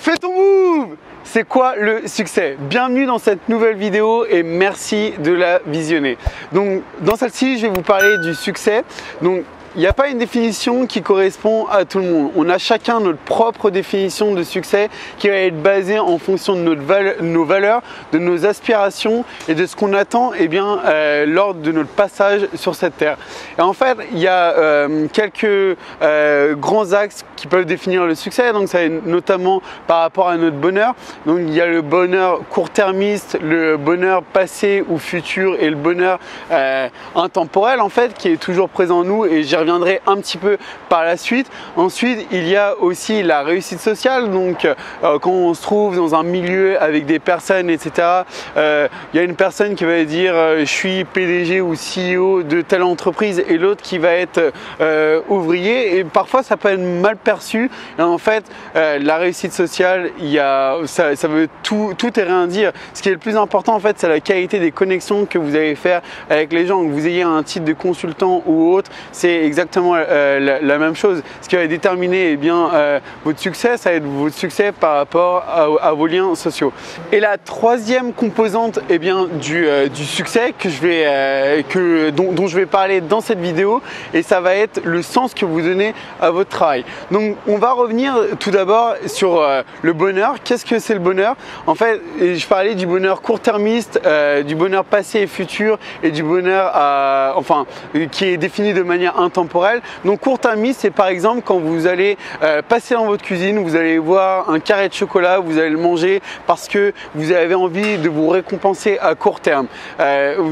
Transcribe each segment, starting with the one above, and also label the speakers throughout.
Speaker 1: Fais ton move! C'est quoi le succès? Bienvenue dans cette nouvelle vidéo et merci de la visionner. Donc dans celle-ci, je vais vous parler du succès. Donc il n'y a pas une définition qui correspond à tout le monde. On a chacun notre propre définition de succès qui va être basée en fonction de nos valeurs, de nos aspirations et de ce qu'on attend lors de notre passage sur cette terre. Et en fait, il y a quelques grands axes qui peuvent définir le succès. Donc ça est notamment par rapport à notre bonheur. Donc il y a le bonheur court-termiste, le bonheur passé ou futur et le bonheur intemporel en fait qui est toujours présent en nous, et j'y reviendrai un petit peu par la suite. Ensuite, il y a aussi la réussite sociale. Donc quand on se trouve dans un milieu avec des personnes, etc., il y a une personne qui va dire je suis PDG ou CEO de telle entreprise, et l'autre qui va être ouvrier, et parfois ça peut être mal perçu. Et en fait, la réussite sociale, ça veut tout et rien dire. Ce qui est le plus important en fait, c'est la qualité des connexions que vous allez faire avec les gens. Que vous ayez un titre de consultant ou autre, c'est exactement la même chose. Ce qui va déterminer votre succès, ça va être votre succès par rapport à vos liens sociaux. Et la troisième composante du succès dont je vais parler dans cette vidéo, et ça va être le sens que vous donnez à votre travail. Donc on va revenir tout d'abord sur le bonheur. Qu'est-ce que c'est le bonheur? En fait, je parlais du bonheur court-termiste, du bonheur passé et futur, et du bonheur qui est défini de manière intemporelle. Donc court-termiste, c'est par exemple quand vous allez passer dans votre cuisine, vous allez voir un carré de chocolat, vous allez le manger parce que vous avez envie de vous récompenser à court terme.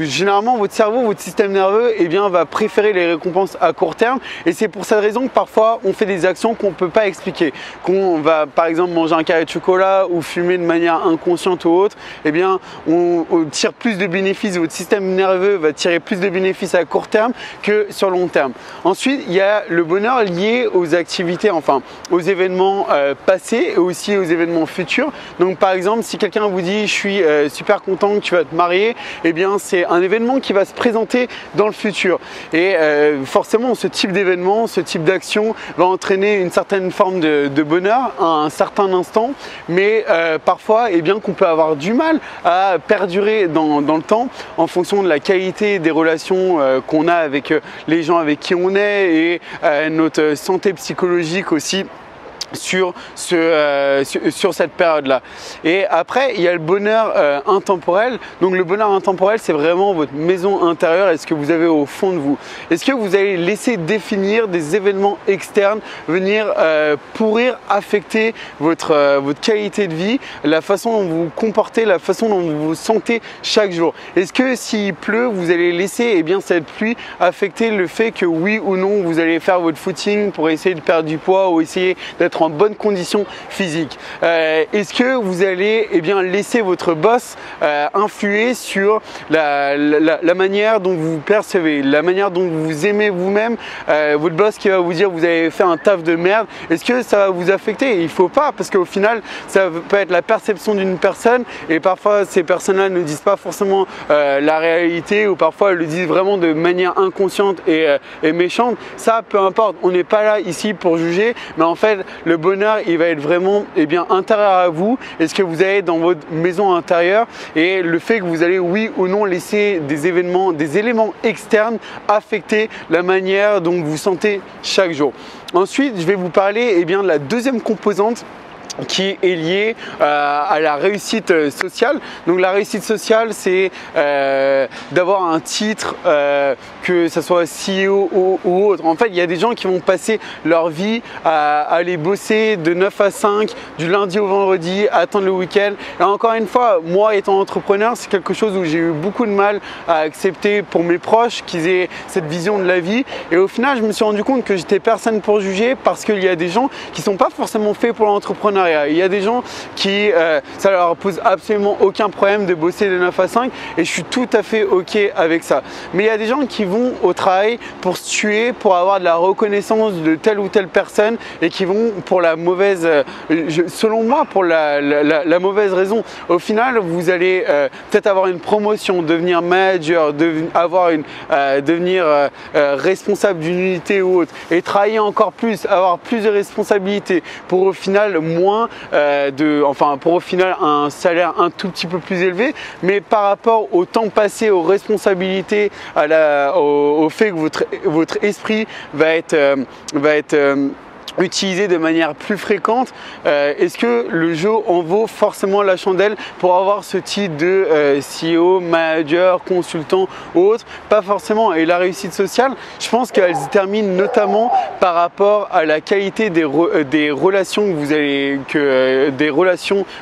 Speaker 1: Généralement, votre cerveau, votre système nerveux va préférer les récompenses à court terme, et c'est pour cette raison que parfois on fait des actions qu'on ne peut pas expliquer. Qu'on va par exemple manger un carré de chocolat ou fumer de manière inconsciente ou autre, on tire plus de bénéfices, votre système nerveux va tirer plus de bénéfices à court terme que sur long terme. Ensuite, il y a le bonheur lié aux activités, aux événements passés et aussi aux événements futurs. Donc par exemple, si quelqu'un vous dit je suis super content que tu vas te marier, c'est un événement qui va se présenter dans le futur. Et forcément, ce type d'événement, ce type d'action va entraîner une certaine forme de bonheur à un certain instant, mais parfois qu'on peut avoir du mal à perdurer dans le temps en fonction de la qualité des relations qu'on a avec les gens avec qui on est, et notre santé psychologique aussi sur cette période-là. Et après, il y a le bonheur intemporel. Donc le bonheur intemporel, c'est vraiment votre maison intérieure et ce que vous avez au fond de vous. Est-ce que vous allez laisser définir des événements externes venir pourrir, affecter votre qualité de vie, la façon dont vous vous comportez, la façon dont vous vous sentez chaque jour? Est-ce que s'il pleut, vous allez laisser cette pluie affecter le fait que oui ou non, vous allez faire votre footing pour essayer de perdre du poids ou essayer d'être en bonne condition physique? Est-ce que vous allez laisser votre boss influer sur la manière dont vous vous percevez, la manière dont vous vous aimez vous-même? Votre boss qui va vous dire vous avez fait un taf de merde, est-ce que ça va vous affecter? Il ne faut pas, parce qu'au final ça peut être la perception d'une personne, et parfois ces personnes-là ne disent pas forcément la réalité, ou parfois elles le disent vraiment de manière inconsciente et méchante. Ça, peu importe, on n'est pas là ici pour juger, mais en fait le bonheur, il va être vraiment intérieur à vous, et ce que vous avez dans votre maison intérieure, et le fait que vous allez oui ou non laisser des éléments externes affecter la manière dont vous vous sentez chaque jour. Ensuite, je vais vous parler de la deuxième composante qui est lié à la réussite sociale. Donc la réussite sociale, c'est d'avoir un titre, que ce soit CEO ou autre. En fait, il y a des gens qui vont passer leur vie à aller bosser de 9 à 5, du lundi au vendredi, à attendre le week-end. Et encore une fois, moi étant entrepreneur, c'est quelque chose où j'ai eu beaucoup de mal à accepter pour mes proches qu'ils aient cette vision de la vie. Et au final, je me suis rendu compte que j'étais personne pour juger, parce qu'il y a des gens qui ne sont pas forcément faits pour l'entrepreneuriat. Il y a des gens qui, ça leur pose absolument aucun problème de bosser de 9 à 5, et je suis tout à fait ok avec ça. Mais il y a des gens qui vont au travail pour se tuer, pour avoir de la reconnaissance de telle ou telle personne et qui vont pour la mauvaise, selon moi, pour la mauvaise raison. Au final, vous allez peut-être avoir une promotion, devenir manager, devenir responsable d'une unité ou autre et travailler encore plus, avoir plus de responsabilités pour au final pour au final un salaire un tout petit peu plus élevé, mais par rapport au temps passé, aux responsabilités, au fait que votre esprit va être utilisé de manière plus fréquente, est-ce que le jeu en vaut forcément la chandelle pour avoir ce type de CEO, manager, consultant ou autre? Pas forcément. Et la réussite sociale, je pense qu'elle se termine notamment par rapport à la qualité des relations que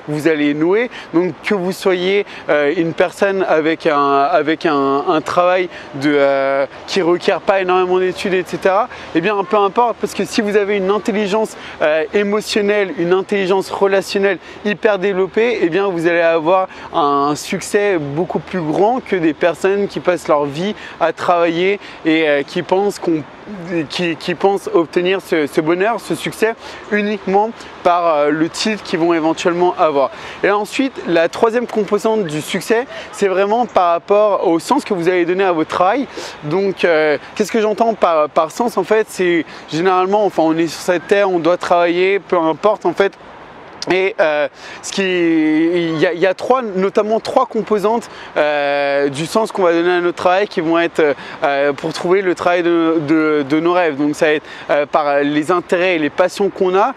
Speaker 1: vous allez nouer. Donc que vous soyez une personne avec un travail qui requiert pas énormément d'études, etc. Eh bien, peu importe, parce que si vous avez une intelligence émotionnelle, une intelligence relationnelle hyper développée, eh bien vous allez avoir un succès beaucoup plus grand que des personnes qui passent leur vie à travailler et qui pensent obtenir ce bonheur, ce succès uniquement par le titre qu'ils vont éventuellement avoir. Et ensuite, la troisième composante du succès, c'est vraiment par rapport au sens que vous allez donner à votre travail. Donc, qu'est-ce que j'entends par sens? En fait, c'est généralement, enfin, on est sur cette terre, on doit travailler, peu importe en fait. Et il y a notamment trois composantes du sens qu'on va donner à notre travail qui vont être pour trouver le travail de nos rêves. Donc ça va être par les intérêts et les passions qu'on a.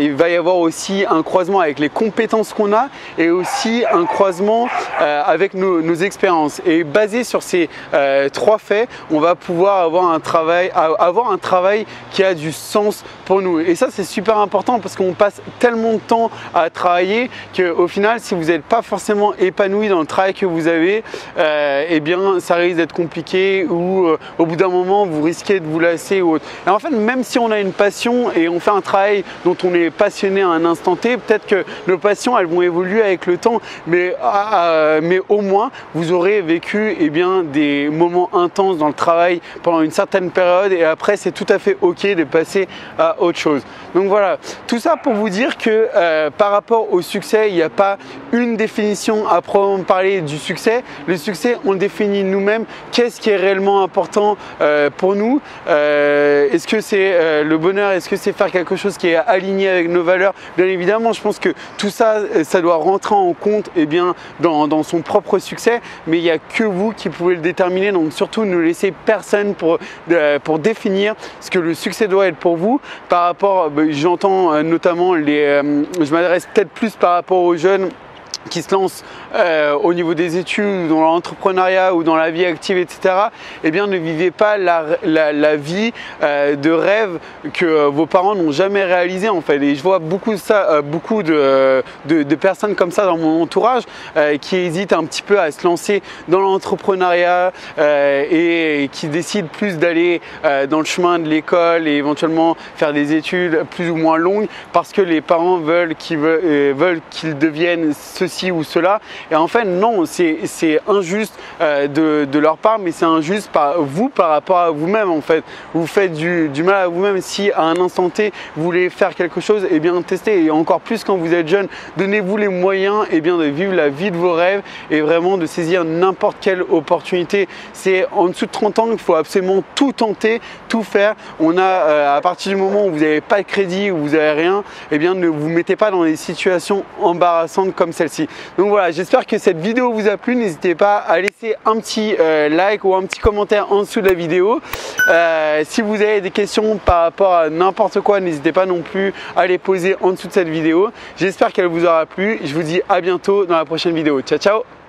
Speaker 1: Il va y avoir aussi un croisement avec les compétences qu'on a et aussi un croisement avec nos expériences. Et basé sur ces trois faits, on va pouvoir avoir un travail qui a du sens pour nous. Et ça, c'est super important parce qu'on passe tellement de temps à travailler qu'au final, si vous n'êtes pas forcément épanoui dans le travail que vous avez, eh bien ça risque d'être compliqué ou au bout d'un moment vous risquez de vous lasser ou autre. Et en fait, même si on a une passion et on fait un travail dont on est passionné à un instant T, peut-être que nos passions elles vont évoluer avec le temps, mais au moins vous aurez vécu des moments intenses dans le travail pendant une certaine période et après c'est tout à fait ok de passer à autre chose. Donc voilà, tout ça pour vous dire que par rapport au succès, il n'y a pas une définition à proprement parler du succès. Le succès, on le définit nous-mêmes. Qu'est-ce qui est réellement important pour nous? Est-ce que c'est le bonheur? Est-ce que c'est faire quelque chose qui est aligné avec nos valeurs? Bien évidemment, je pense que tout ça, ça doit rentrer en compte dans son propre succès, mais il n'y a que vous qui pouvez le déterminer. Donc surtout, ne laissez personne pour définir ce que le succès doit être pour vous. Par rapport, j'entends notamment je m'adresse peut-être plus par rapport aux jeunes qui se lancent au niveau des études, dans l'entrepreneuriat ou dans la vie active, etc. Eh bien, ne vivez pas la vie de rêve que vos parents n'ont jamais réalisé en fait. Et je vois beaucoup de personnes comme ça dans mon entourage qui hésitent un petit peu à se lancer dans l'entrepreneuriat et qui décident plus d'aller dans le chemin de l'école et éventuellement faire des études plus ou moins longues parce que les parents veulent qu'ils deviennent ceci ou cela. Et en fait non, c'est injuste de leur part, mais c'est injuste par rapport à vous-même en fait. Vous faites du mal à vous-même. Si à un instant T vous voulez faire quelque chose, et bien testez, et encore plus quand vous êtes jeune, donnez-vous les moyens de vivre la vie de vos rêves et vraiment de saisir n'importe quelle opportunité. C'est en dessous de 30 ans qu'il faut absolument tout tenter, tout faire. À partir du moment où vous n'avez pas de crédit, où vous n'avez rien, et bien ne vous mettez pas dans des situations embarrassantes comme celle-ci. Donc voilà, j'espère que cette vidéo vous a plu. N'hésitez pas à laisser un petit like ou un petit commentaire en dessous de la vidéo. Si vous avez des questions par rapport à n'importe quoi, n'hésitez pas non plus à les poser en dessous de cette vidéo. J'espère qu'elle vous aura plu. Je vous dis à bientôt dans la prochaine vidéo. Ciao, ciao!